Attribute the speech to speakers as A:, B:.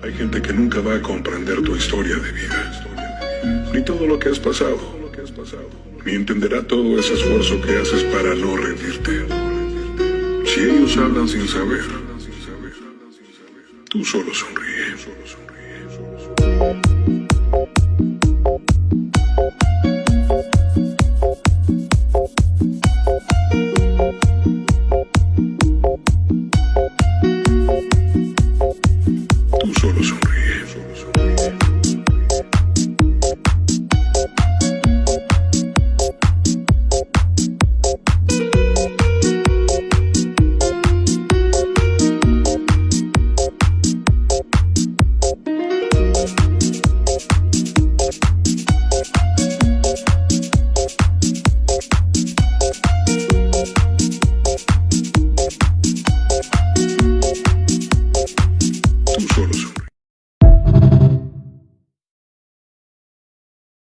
A: Hay gente que nunca va a comprender tu historia de vida, ni todo lo que has pasado, ni entenderá todo ese esfuerzo que haces para no rendirte. Si ellos hablan sin saber, tú solo sonríe. Tú solo sonríe.